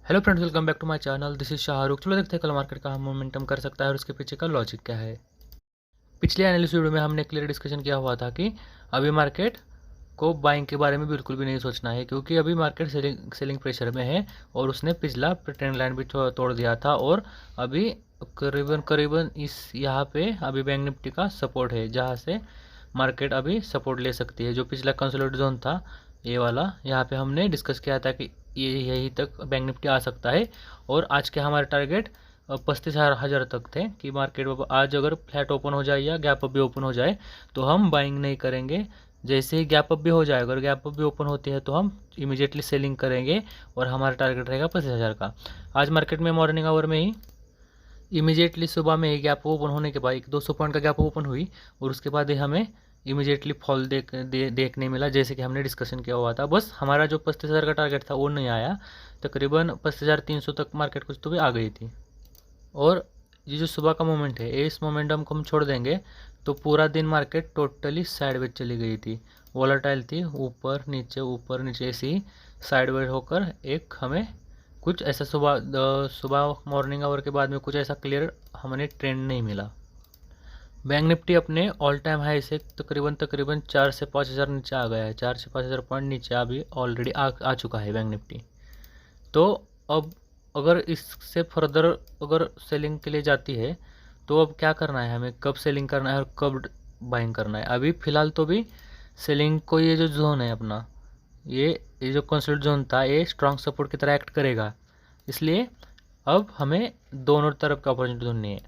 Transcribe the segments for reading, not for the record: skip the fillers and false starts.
Hello friends, welcome back to my channel. This is Shahrukh. चलो देखते हैं कल मार्केट का मोमेंटम कर सकता है और उसके पीछे का लॉजिक क्या है। पिछले एनालिसिस वीडियो में हमने क्लियर डिस्कशन किया हुआ था कि अभी मार्केट को बाइंग के बारे में बिल्कुल भी नहीं सोचना है, क्योंकि अभी मार्केट सेलिंग प्रेशर में है और उसने पिछला ट्रेंड लाइन भी तोड़ दिया था और अभी करीबन करीबन इस यहाँ पे अभी बैंक निफ्टी का सपोर्ट है, जहाँ से मार्केट अभी सपोर्ट ले सकती है। जो पिछला कंसोलिडेट जोन था ये वाला, यहाँ पे हमने डिस्कस किया था कि ये यहीं तक बैंक निफ्टी आ सकता है और आज के हमारे टारगेट 35,000 तक थे कि मार्केट आज अगर फ्लैट ओपन हो जाए या गैप अप भी ओपन हो जाए तो हम बाइंग नहीं करेंगे। जैसे ही गैप अप भी हो जाए, अगर गैप अप भी ओपन होती है तो हम इमीडिएटली सेलिंग करेंगे और हमारा टारगेट रहेगा 25,000 का। आज मार्केट में मॉर्निंग आवर में ही इमीडिएटली सुबह में ही गैप ओपन होने के बाद 100-200 पॉइंट का गैप ओपन हुई और उसके बाद ही हमें इमीडिएटली फॉल देखने मिला, जैसे कि हमने डिस्कशन किया हुआ था। बस हमारा जो 35,000 का टारगेट था वो नहीं आया, तकरीबन 35,300 तक मार्केट कुछ तो भी आ गई थी। और ये जो सुबह का मोमेंट है, इस मोमेंटम को हम छोड़ देंगे तो पूरा दिन मार्केट टोटली साइडवेज चली गई थी, वॉलेटाइल थी, ऊपर नीचे ऐसी साइडवेज होकर एक हमें कुछ ऐसा सुबह मॉर्निंग आवर के बाद में कुछ ऐसा क्लियर हमें ट्रेंड नहीं मिला। बैंक निफ्टी अपने ऑल टाइम हाई से तकरीबन 4 से 5,000 नीचे आ गया है। 4 से 5,000 पॉइंट नीचे अभी ऑलरेडी आ चुका है बैंक निफ्टी। तो अब अगर इससे फर्दर अगर सेलिंग के लिए जाती है तो अब क्या करना है, हमें कब सेलिंग करना है और कब बाइंग करना है। अभी फ़िलहाल तो भी सेलिंग को ये जो जोन है अपना, ये जो कंसोलिडेट जोन था ये स्ट्रॉन्ग सपोर्ट की तरह एक्ट करेगा, इसलिए अब हमें दोनों तरफ का अपॉर्चुनिटी ढूंढनी है।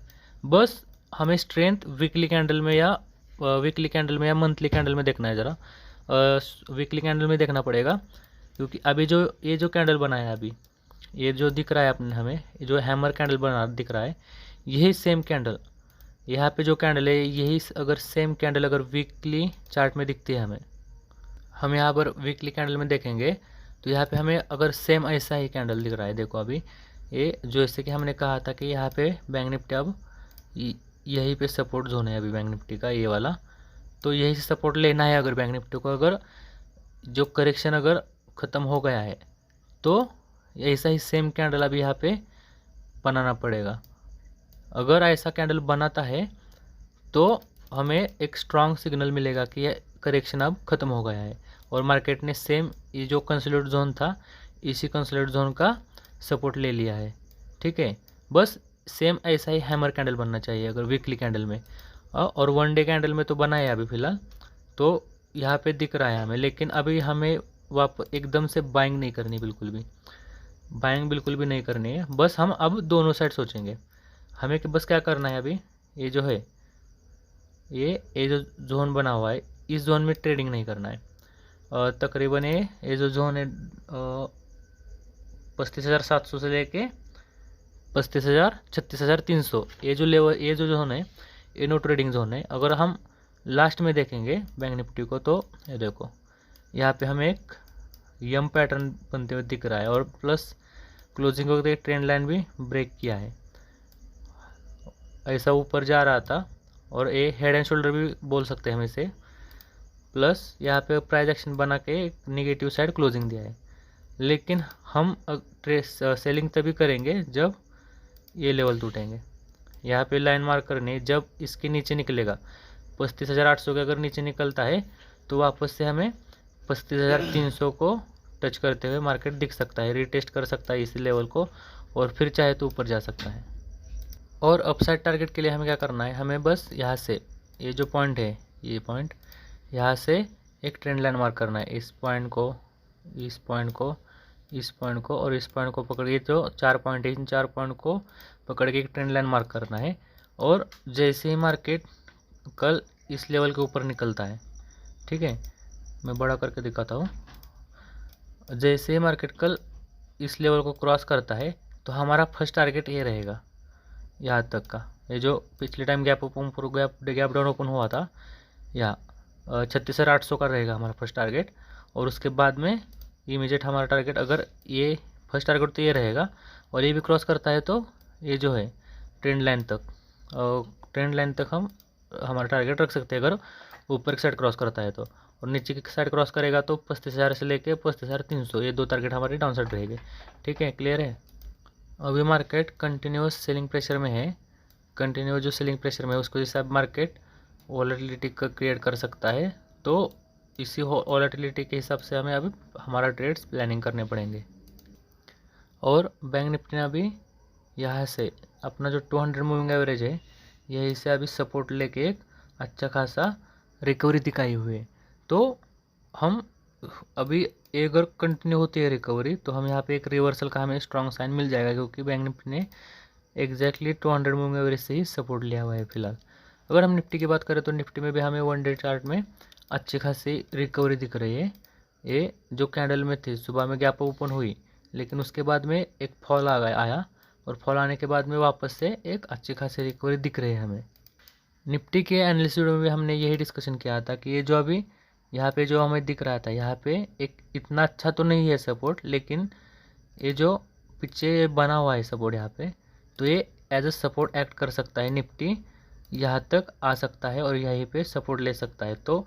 बस हमें स्ट्रेंथ वीकली कैंडल में या मंथली कैंडल में देखना है। ज़रा वीकली कैंडल में देखना पड़ेगा, क्योंकि अभी जो ये जो कैंडल बना है, अभी ये जो दिख रहा है अपने हमें, जो हैमर कैंडल बना दिख रहा है, यही सेम कैंडल यहाँ पे जो कैंडल है, यही अगर सेम कैंडल अगर वीकली चार्ट में दिखती है हम यहाँ पर वीकली कैंडल में देखेंगे तो यहाँ पे हमें अगर सेम ऐसा ही कैंडल दिख रहा है। देखो अभी ये जो, जैसे कि हमने कहा था कि यहाँ पे बैंक निफ्टी अब यहीं पे सपोर्ट जोन है अभी बैंक निफ्टी का ये वाला, तो यही से सपोर्ट लेना है। अगर बैंक निफ्टी को अगर जो करेक्शन अगर ख़त्म हो गया है तो ऐसा ही सेम कैंडल अभी यहाँ पे बनाना पड़ेगा। अगर ऐसा कैंडल बनाता है तो हमें एक स्ट्रॉन्ग सिग्नल मिलेगा कि ये करेक्शन अब ख़त्म हो गया है और मार्केट ने सेम ये जो कंसोलिडेट जोन था इसी कंसोलिडेट जोन का सपोर्ट ले लिया है। ठीक है, बस सेम ऐसा ही हैमर कैंडल बनना चाहिए अगर वीकली कैंडल में। और वन डे कैंडल में तो बना है अभी फ़िलहाल, तो यहाँ पे दिख रहा है हमें, लेकिन अभी हमें एकदम से बाइंग नहीं करनी, बाइंग बिल्कुल भी नहीं करनी है। बस हम अब दोनों साइड सोचेंगे। हमें कि बस क्या करना है, अभी ये जो है ये जो जोन बना हुआ है इस जोन में ट्रेडिंग नहीं करना है। तकरीबन ये जो जोन है 35,700 से लेके 36,300, ये जो लेवल, ये जो जोन है ये नो ट्रेडिंग जोन है। अगर हम लास्ट में देखेंगे बैंक निफ्टी को तो ये देखो यहाँ पे हमें एक यम पैटर्न बनते हुए दिख रहा है और प्लस क्लोजिंग वक्त एक ट्रेंड लाइन भी ब्रेक किया है, ऐसा ऊपर जा रहा था और ये हेड एंड शोल्डर भी बोल सकते हैं हम इसे। प्लस यहाँ पे प्राइस एक्शन बना के एक निगेटिव साइड क्लोजिंग दिया है, लेकिन हम सेलिंग तभी करेंगे जब ये लेवल टूटेंगे। यहाँ पे लाइन मार्क करनी है, जब इसके नीचे निकलेगा 35,800 के अगर नीचे निकलता है तो वापस से हमें 35,300 को टच करते हुए मार्केट दिख सकता है, रीटेस्ट कर सकता है इसी लेवल को और फिर चाहे तो ऊपर जा सकता है। और अपसाइड टारगेट के लिए हमें क्या करना है, हमें बस यहाँ से ये जो पॉइंट है, ये पॉइंट यहाँ से एक ट्रेंड लाइन मार्क करना है। इस पॉइंट को, इस पॉइंट को, इस पॉइंट को और इस पॉइंट को पकड़ के, जो 4 पॉइंट है इन 4 पॉइंट को पकड़ के एक ट्रेंड लाइन मार्क करना है। और जैसे ही मार्केट कल इस लेवल के ऊपर निकलता है, ठीक है, मैं बड़ा करके दिखाता हूँ, जैसे ही मार्केट कल इस लेवल को क्रॉस करता है तो हमारा फर्स्ट टारगेट ये रहेगा यहाँ तक का। ये जो पिछले टाइम गैप डाउन ओपन हुआ था यहाँ 36,800 का रहेगा हमारा फर्स्ट टारगेट। और उसके बाद में इमीडिएट हमारा टारगेट, अगर ये फर्स्ट टारगेट तो ये रहेगा और ये भी क्रॉस करता है तो ये जो है ट्रेंड लाइन तक हम हमारा टारगेट रख सकते हैं अगर ऊपर की साइड क्रॉस करता है तो। और नीचे की साइड क्रॉस करेगा तो 35,000 से लेके 35,300, ये 2 टारगेट हमारे डाउन साइड रहेंगे। ठीक है, क्लियर है। अभी मार्केट कंटिन्यूस सेलिंग प्रेशर में है। कंटिन्यूस जो सेलिंग प्रेशर में है उसको जैसे अब मार्केट वॉलेटिलिटी का क्रिएट कर सकता है, तो इसी वॉलेटिलिटी के हिसाब से हमें अभी हमारा ट्रेड्स प्लानिंग करने पड़ेंगे। और बैंक निफ्टी ने अभी यहाँ से अपना जो 200 मूविंग एवरेज है यही से अभी सपोर्ट लेके एक अच्छा खासा रिकवरी दिखाई हुई है। तो हम अभी अगर कंटिन्यू होती है रिकवरी तो हम यहाँ पे एक रिवर्सल का हमें स्ट्रॉन्ग साइन मिल जाएगा, क्योंकि बैंक निफ्टी ने एग्जैक्टली 200 मूविंग एवरेज से ही सपोर्ट लिया हुआ है फिलहाल। अगर हम निफ्टी की बात करें तो निफ्टी में भी हमें 1 डे चार्ट में अच्छी खासी रिकवरी दिख रही है। ये जो कैंडल में थी सुबह में गैप ओपन हुई, लेकिन उसके बाद में एक फॉल आया और फॉल आने के बाद में वापस से एक अच्छी खासी रिकवरी दिख रही है हमें। निफ्टी के एनालिसिस वीडियो में हमने यही डिस्कशन किया था कि ये जो अभी यहाँ पे जो हमें दिख रहा था, यहाँ पे एक इतना अच्छा तो नहीं है सपोर्ट, लेकिन ये जो पीछे बना हुआ है सपोर्ट यहाँ पे, तो ये एज अ सपोर्ट एक्ट कर सकता है। निफ्टी यहाँ तक आ सकता है और यहीं पे सपोर्ट ले सकता है। तो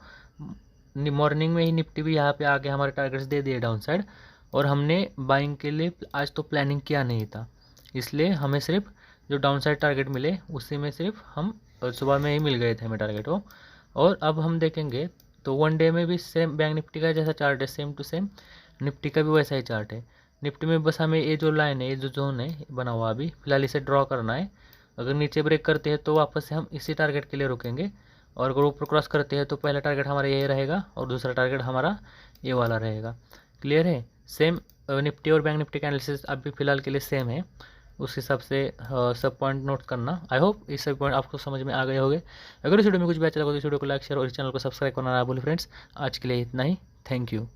मॉर्निंग में ही निफ्टी भी यहाँ पे आके हमारे टारगेट्स दे दिए डाउन साइड, और हमने बाइंग के लिए आज तो प्लानिंग किया नहीं था, इसलिए हमें सिर्फ जो डाउन साइड टारगेट मिले उसी में सिर्फ हम सुबह में ही मिल गए थे हमें टारगेट वो। और अब हम देखेंगे तो 1 डे में भी सेम बैंक निफ्टी का जैसा चार्ट है, सेम टू सेम निफ्टी का भी वैसा ही चार्ट है। निफ्टी में बस हमें ये जो लाइन है, ये जो जोन है बना हुआ अभी फिलहाल इसे ड्रॉ करना है। अगर नीचे ब्रेक करते हैं तो वापस से हम इसी टारगेट के लिए रुकेंगे, और अगर ऊपर क्रॉस करते हैं तो पहला टारगेट हमारा यही रहेगा और दूसरा टारगेट हमारा ये वाला रहेगा। क्लियर है? सेम निफ्टी और बैंक निफ्टी का एनालिसिस अभी फिलहाल के लिए सेम है, उस हिसाब से सब पॉइंट नोट करना। आई होप ये सब पॉइंट आपको समझ में आ गए होंगे। अगर इस वीडियो में कुछ भी अच्छा लगा तो इस वीडियो को लाइक शेयर और इस चैनल को सब्सक्राइब करना ना भूलें फ्रेंड्स। आज के लिए इतना ही, थैंक यू।